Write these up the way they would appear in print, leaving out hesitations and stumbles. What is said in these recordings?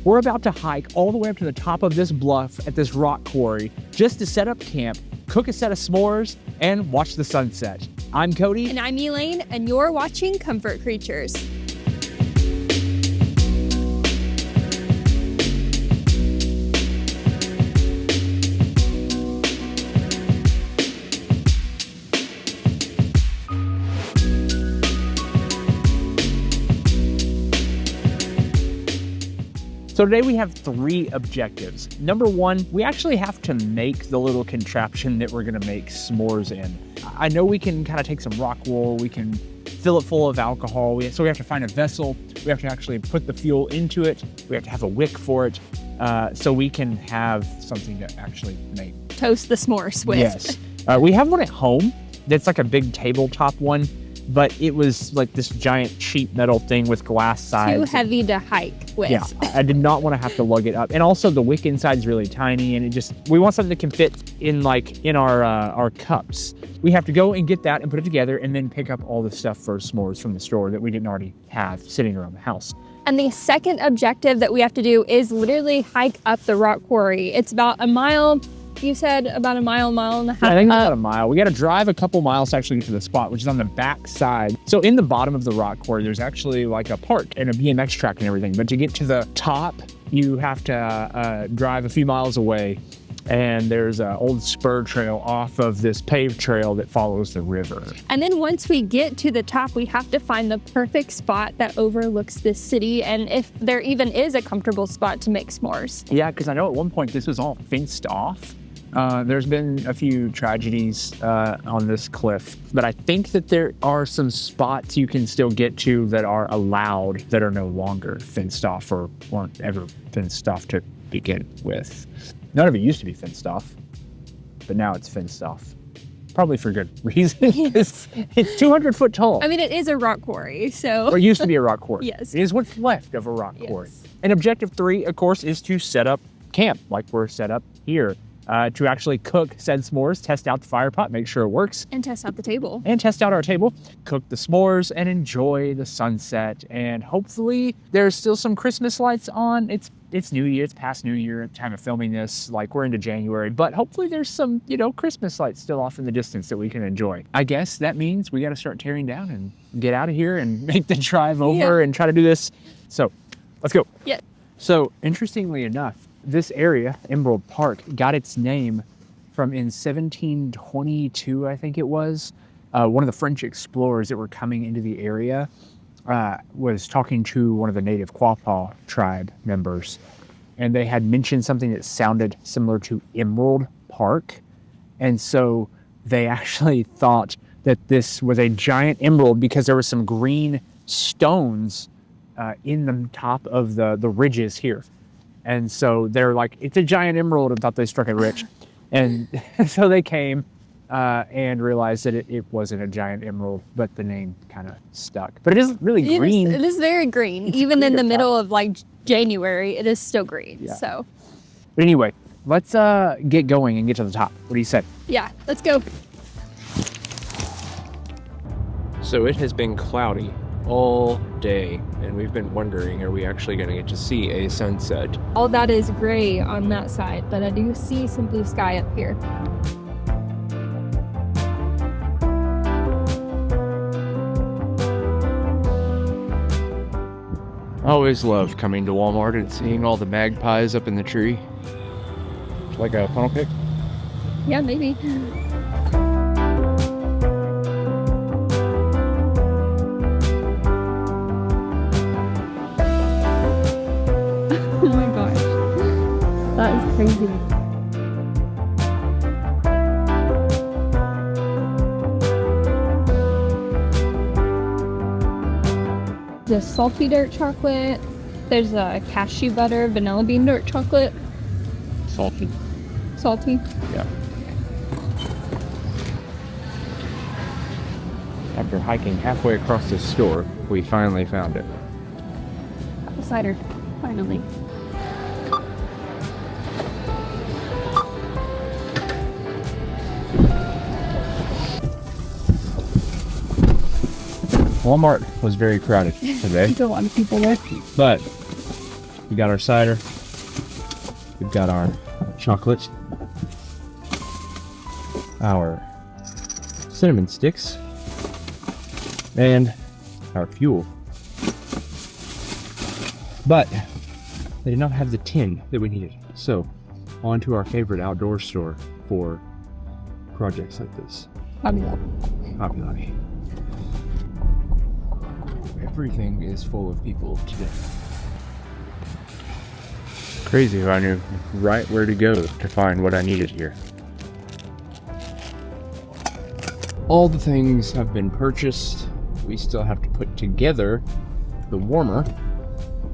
We're about to hike all the way up to the top of this bluff at this rock quarry just to set up camp, cook a set of s'mores, and watch the sunset. I'm Cody. And I'm Elaine, and you're watching Komfort Creatures. So today we have 3 objectives. Number 1, we actually have to make the little contraption that we're gonna make s'mores in. I know we can kind of take some rock wool, we can fill it full of alcohol, so we have to find a vessel, we have to actually put the fuel into it, we have to have a wick for it, so we can have something to actually make. Toast the s'mores with. Yes. We have one at home that's like a big tabletop one, but it was like this giant sheet metal thing with glass sides. Too heavy to hike with. Yeah, I did not want to have to lug it up. And also the wick inside is really tiny, and we want something that can fit in our cups. We have to go and get that and put it together and then pick up all the stuff for s'mores from the store that we didn't already have sitting around the house. And the second objective that we have to do is literally hike up the rock quarry. It's about a mile. You said about a mile and a half. I think it's about a mile. We got to drive a couple miles to actually get to the spot, which is on the back side. So in the bottom of the rock quarry, there's actually like a park and a BMX track and everything. But to get to the top, you have to drive a few miles away. And there's an old spur trail off of this paved trail that follows the river. And then once we get to the top, we have to find the perfect spot that overlooks this city. And if there even is a comfortable spot to make s'mores. Yeah, because I know at one point this was all fenced off. There's been a few tragedies on this cliff, but I think that there are some spots you can still get to that are allowed that are no longer fenced off or weren't ever fenced off to begin with. None of it used to be fenced off, but now it's fenced off. Probably for good reason. Yes. It's 200 foot tall. I mean, it is a rock quarry, so. Or it used to be a rock quarry. Yes. It is what's left of a rock quarry. Yes. And objective 3, of course, is to set up camp like we're set up here. To actually cook said s'mores, test out the fire pot, make sure it works. And test out the table. And test out our table, cook the s'mores, and enjoy the sunset. And hopefully there's still some Christmas lights on. It's New Year, it's past New Year at the time of filming this, like we're into January, but hopefully there's some, Christmas lights still off in the distance that we can enjoy. I guess that means we got to start tearing down and get out of here and make the drive over and try to do this. So let's go. Yeah. So interestingly enough, this area, Emerald Park, got its name from in 1722, I think it was. One of the French explorers that were coming into the area was talking to one of the native Quapaw tribe members. And they had mentioned something that sounded similar to Emerald Park. And so they actually thought that this was a giant emerald because there were some green stones in the top of the ridges here. And so they're like, it's a giant emerald, and thought they struck it rich. And so they came and realized that it wasn't a giant emerald, but the name kind of stuck. But it is really green. It is very green. Even green in the up middle of January, it is still green. Yeah. So. But anyway, let's get going and get to the top. What do you say? Yeah, let's go. So it has been cloudy all day, and we've been wondering, are we actually going to get to see a sunset? All that is gray on that side, but I do see some blue sky up here. I always love coming to Walmart and seeing all the magpies up in the tree. Like a funnel cake? Yeah, maybe. Oh my gosh, that is crazy. There's salty dark chocolate. There's a cashew butter, vanilla bean dark chocolate. Salty. Salty. Yeah. After hiking halfway across this store, we finally found it. Apple cider, finally. Walmart was very crowded today, There's a lot of people there. but We got our cider. We've got our chocolate. Our cinnamon sticks. And our fuel. But they did not have the tin that we needed. So, on to our favorite outdoor store for projects like this. Hobby Lobby. Hobby Lobby. Everything is full of people today. Crazy how I knew right where to go to find what I needed here. All the things have been purchased. We still have to put together the warmer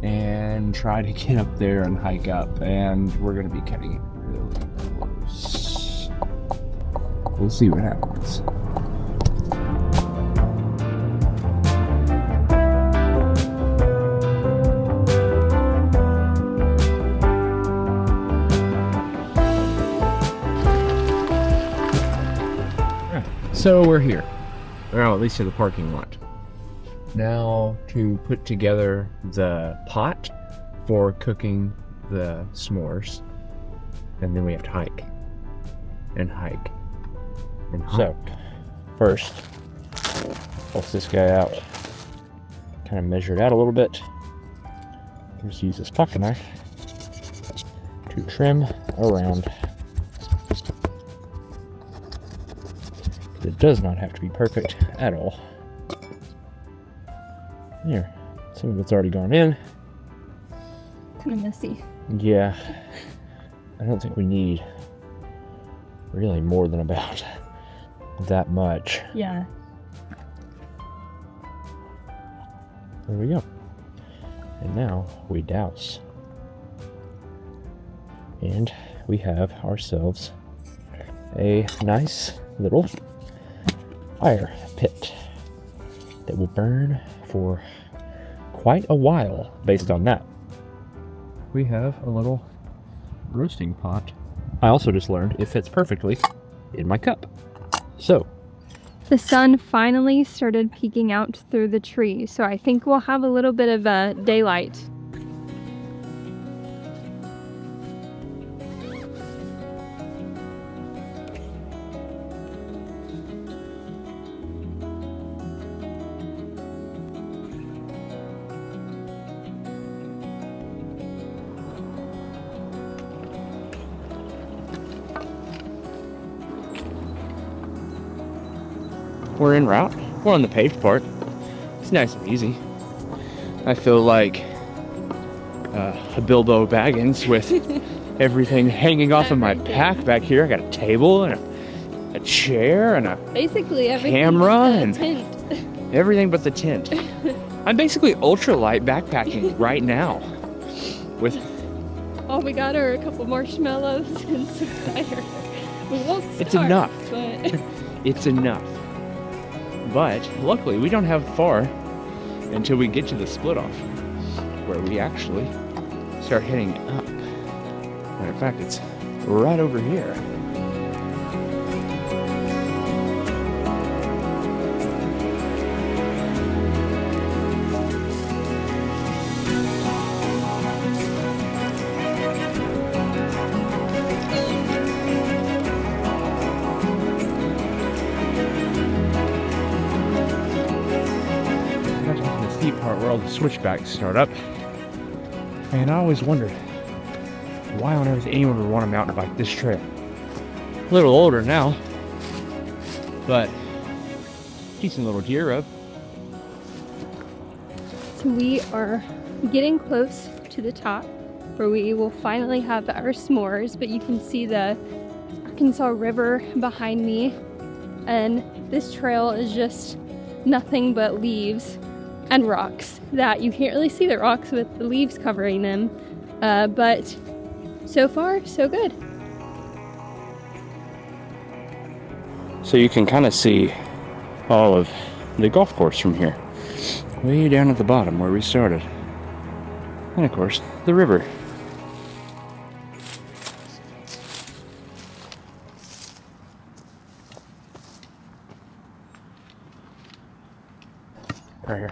and try to get up there and hike up, and we're going to be cutting it really close. We'll see what happens. So we're here. Well, at least to the parking lot. Now to put together the pot for cooking the s'mores. And then we have to hike. And hike. And hike. So, first, bust this guy out. Kind of measure it out a little bit. Just use this pocket knife to trim around. It does not have to be perfect at all. Here, some of it's already gone in. Kind of messy. Yeah, I don't think we need really more than about that much. Yeah. There we go. And now we douse. And we have ourselves a nice little fire pit that will burn for quite a while based on that. We have a little roasting pot. I also just learned it fits perfectly in my cup. So, The sun finally started peeking out through the trees, so I think we'll have a little bit of daylight. we're en route. We're on the paved part. It's nice and easy. I feel like a Bilbo Baggins with everything hanging off of my pack back here. I got a table and a chair and a Basically everything camera but the and tent. everything but the tent. I'm basically ultralight backpacking right now. With All we got are a couple marshmallows and some cider. We won't starve, It's enough. But It's enough. But luckily we don't have far until we get to the split off, where we actually start heading up. Matter of fact, it's right over here. Part where all the switchbacks start up, and I always wondered why on earth anyone would want to mountain bike this trail. A little older now, but decent little gear up. so we are getting close to the top, where we will finally have our s'mores, but you can see the Arkansas River behind me, and this trail is just nothing but leaves and rocks that you can't really see the rocks with the leaves covering them, but so far so good. So you can kind of see all of the golf course from here, way down at the bottom where we started, and of course the river. Right here.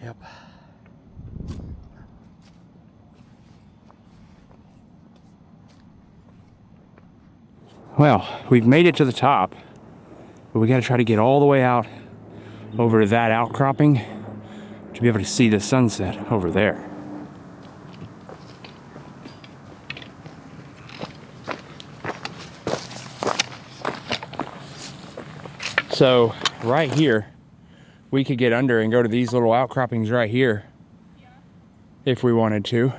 Yep. Well, we've made it to the top, but we got to try to get all the way out over to that outcropping to be able to see the sunset over there. So right here, we could get under and go to these little outcroppings right here if we wanted to.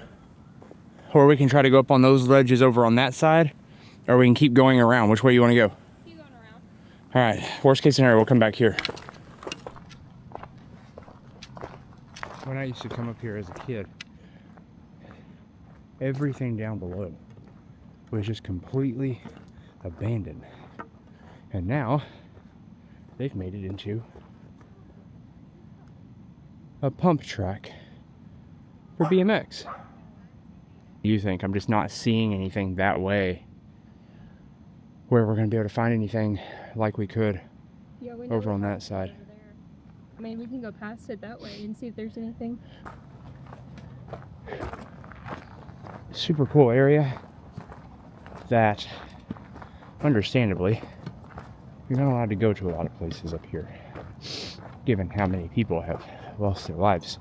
Or we can try to go up on those ledges over on that side, or we can keep going around. Which way you want to go? Keep going around. All right, worst case scenario, we'll come back here. When I used to come up here as a kid, everything down below was just completely abandoned. And now they've made it into a pump track for BMX. You think I'm just not seeing anything that way where we're going to be able to find anything like we could over on that side? Over there. I mean, we can go past it that way and see if there's anything. Super cool area that, understandably, you're not allowed to go to a lot of places up here, given how many people have lost their lives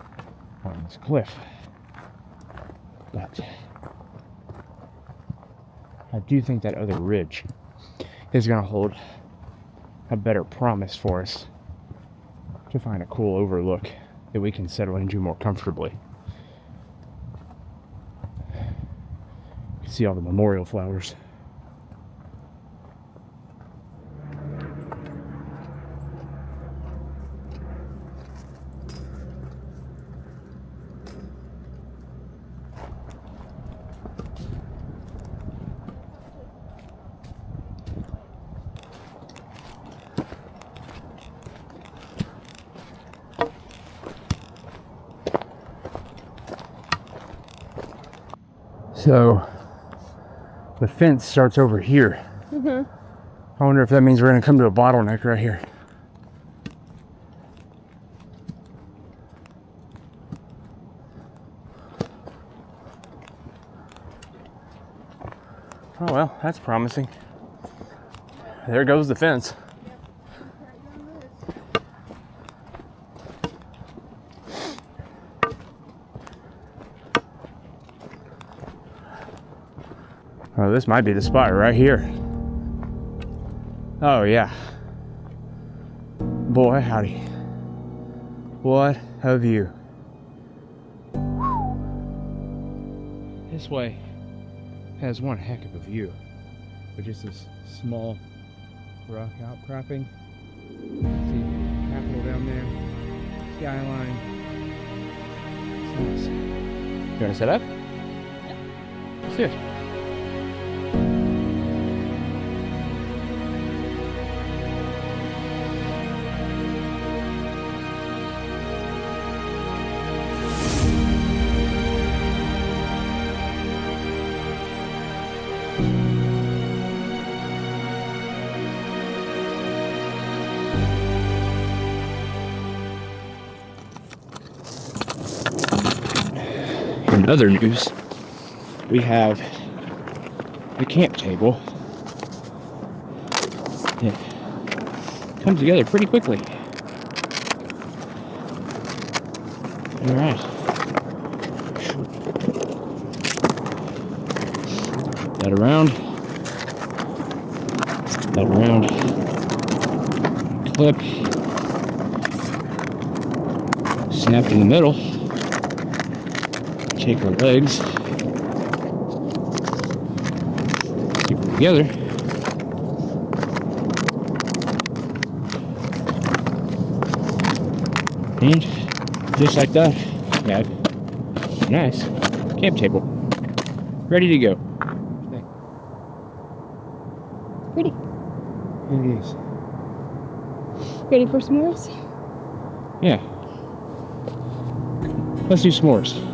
on this cliff. But I do think that other ridge is going to hold a better promise for us to find a cool overlook that we can settle into more comfortably. You can see all the memorial flowers. So the fence starts over here. I wonder if that means we're going to come to a bottleneck right here. Oh well, that's promising. There goes the fence. Oh, this might be the spot right here. Oh yeah. Boy, howdy. What a view. This way has one heck of a view. But just this small rock outcropping. See Capitol down there. Skyline. It's nice. You wanna set up? Yep. Let's do it. In other news, we have the camp table. It comes together pretty quickly. All right. That around. That around. Clip. Snap in the middle. Take our legs, keep them together, and just like that, we have a nice camp table, ready to go. Pretty. It is. Ready for s'mores? Yeah. Let's do s'mores.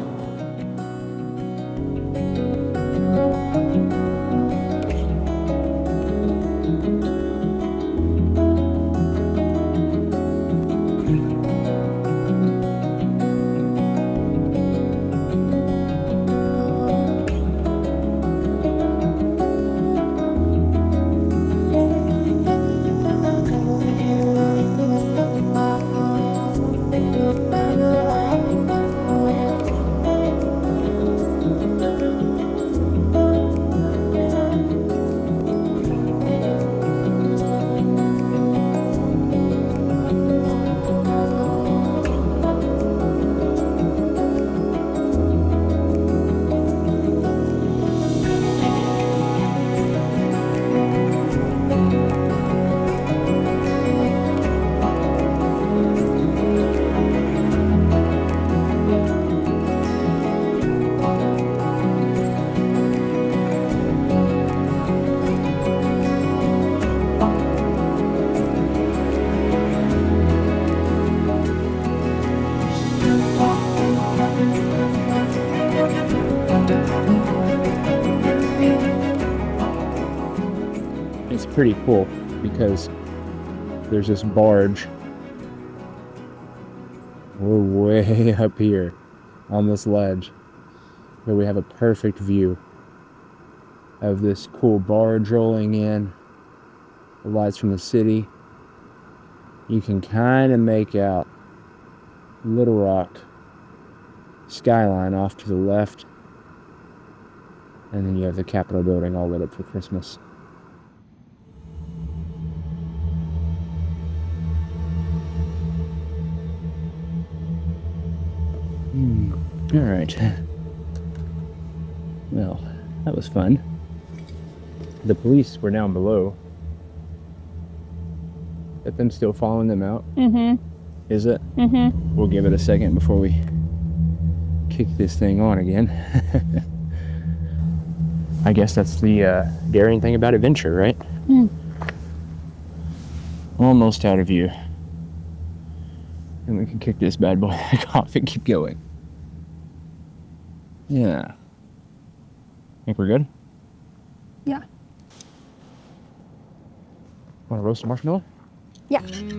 pretty cool because there's this barge. We're way up here on this ledge, but we have a perfect view of this cool barge rolling in. The lights from the city. You can kind of make out Little Rock skyline off to the left, and then you have the Capitol building all lit up for Christmas. All right. Well, that was fun. The police were down below. But them still following them out? Mm-hmm. Is it? Mm-hmm. We'll give it a second before we kick this thing on again. I guess that's the daring thing about adventure, right? Mm. Almost out of view. And we can kick this bad boy back off and keep going. Yeah. Think we're good? Yeah. Want to roast a marshmallow? Yeah. You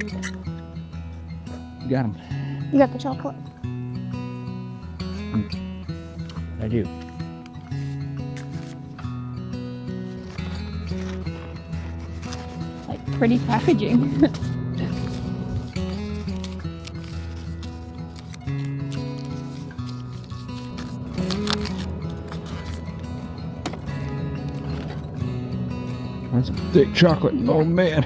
got him. You got the chocolate. I do. Like pretty packaging. That's thick chocolate. Yeah. Oh man.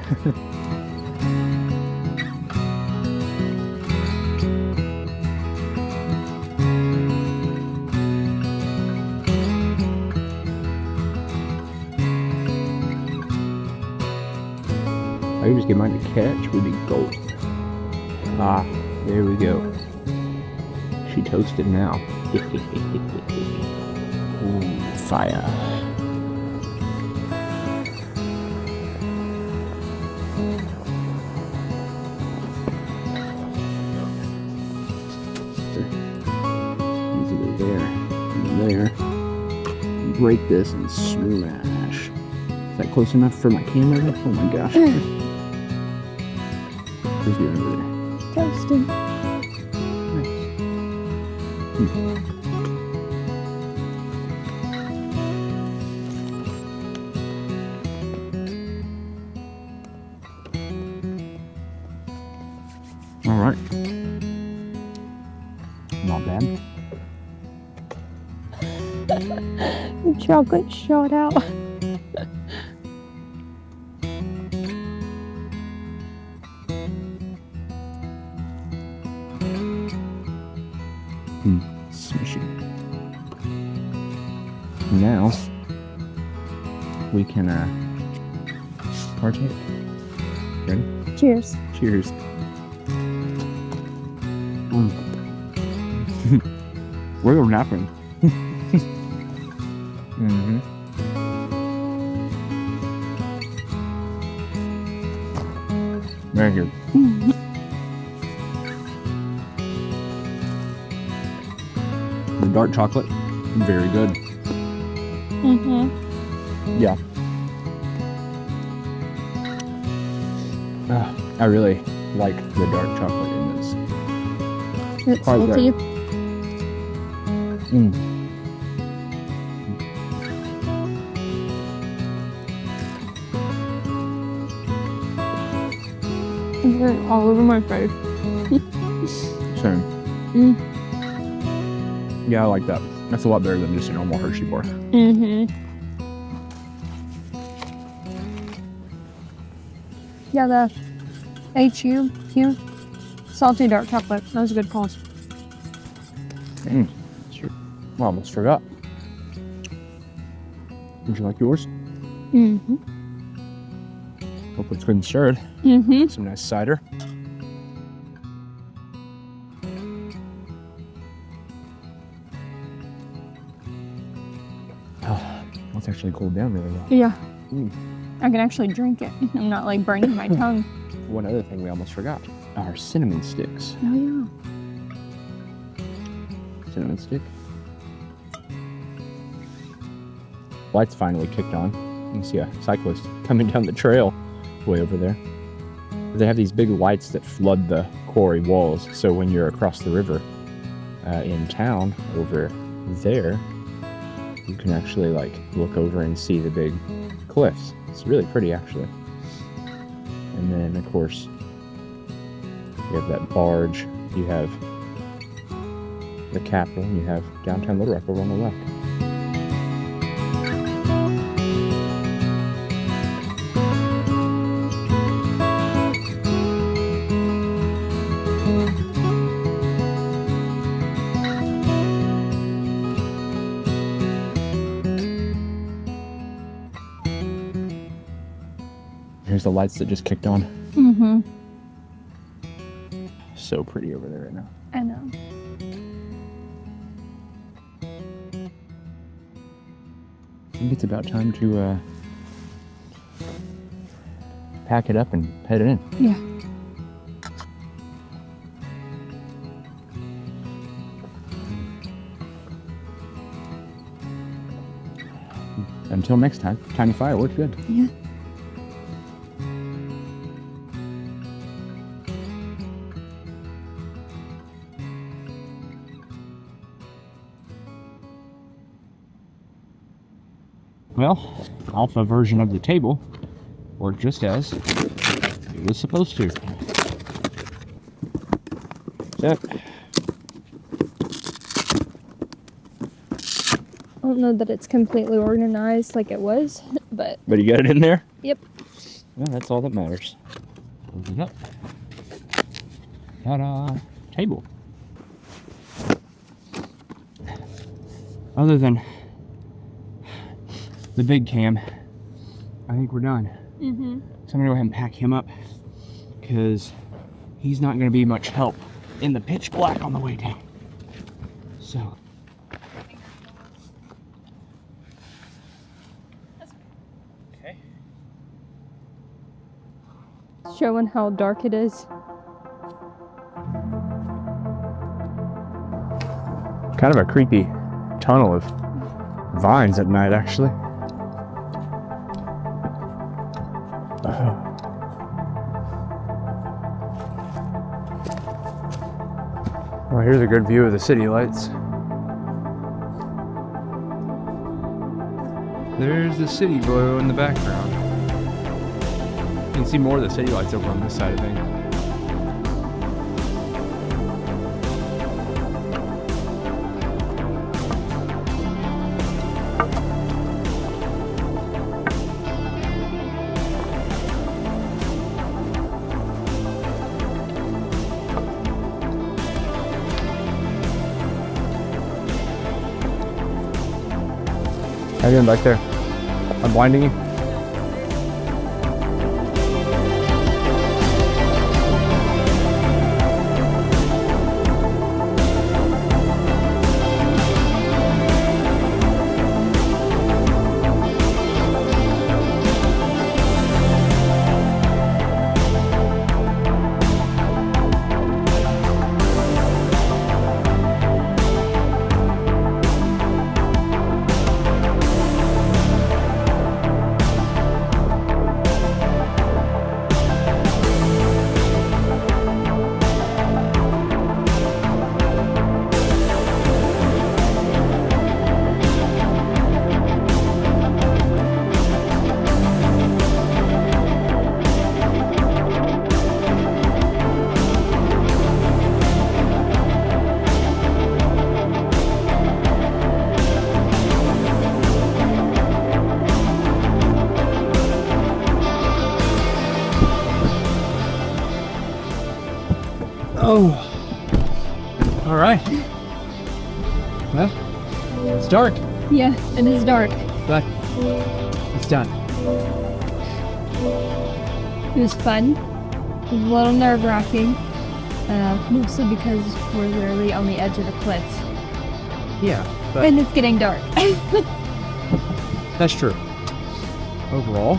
I could just get mine to catch, we'd be golden. Ah, there we go. She toasted now. Ooh, fire. Easy go there, and there. Break this and smash. Is that close enough for my camera? Oh my gosh. Who's doing over there? Toasted. Nice. All right. Not bad. The chocolate shot out. Smushy. Now we can partake. Ready? Cheers. Cheers. We're napping. Mm-hmm. Very good. The dark chocolate, very good. Mm-hmm. Yeah. I really like the dark chocolate in this. It's Quite salty. It's like all over my face. Same. Mm. Yeah, I like that. That's a lot better than just a normal Hershey bar. Mm-hmm. Yeah, the HU salty dark chocolate. That was a good call. Sure. I almost forgot. Would you like yours? Mm-hmm. Hope it's good and stirred. Mm-hmm. Some nice cider. Oh, it's actually cooled down really well. Yeah. Mm. I can actually drink it. I'm not like burning my tongue. One other thing we almost forgot. Our cinnamon sticks. Oh yeah. Cinnamon stick. Lights finally kicked on. You can see a cyclist coming down the trail way over there. They have these big lights that flood the quarry walls, so when you're across the river in town over there, you can actually like look over and see the big cliffs. It's really pretty actually. And then of course you have that barge, you have the Capitol, and you have downtown Little Rock over on the left. Here's the lights that just kicked on. Mm-hmm. So pretty over there right now. I know. I think it's about time to pack it up and head in. Yeah. Until next time, tiny fireworks, good. Yeah. Well, alpha version of the table worked just as it was supposed to. Set. I don't know that it's completely organized like it was, but But you got it in there? yep. Well, that's all that matters. Open it up. Ta-da! Table. Other than the big cam, I think we're done. Mm-hmm. So I'm gonna go ahead and pack him up because he's not gonna be much help in the pitch black on the way down. So. Okay. Showing how dark it is. Kind of a creepy tunnel of vines at night, actually. Well, here's a good view of the city lights. There's the city glow in the background. You can see more of the city lights over on this side of things. How you doing back there? I'm blinding you? Oh, all right. Well, it's dark, Yeah, it is dark. but it's done. It was fun. It was a little nerve-wracking, mostly because we're literally on the edge of the cliffs, Yeah, but and it's getting dark. that's true. Overall,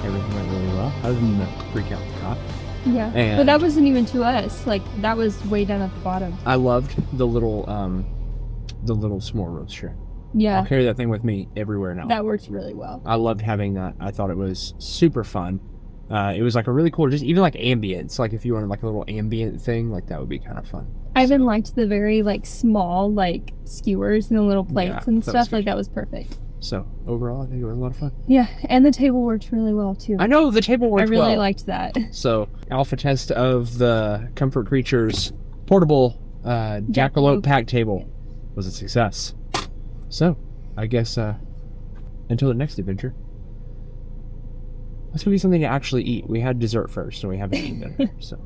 everything went really well, other than the freak out the cop. Yeah, And- but that wasn't even to us. Like, that was way down at the bottom. I loved the little s'more roaster. Yeah. I'll carry that thing with me everywhere now. That works really well. I loved having that. I thought it was super fun. It was like a really cool, just even like ambience. Like if you wanted like a little ambient thing, like that would be kind of fun. I even liked the very like small like skewers and the little plates and stuff. Like that was perfect. So overall, I think it was a lot of fun. Yeah, and the table worked really well too. I know the table worked well. I really liked that. So alpha test of the Komfort Creatures portable jackalope pack table was a success. So I guess until the next adventure, let's go get something to actually eat. We had dessert first, and we haven't eaten dinner. So.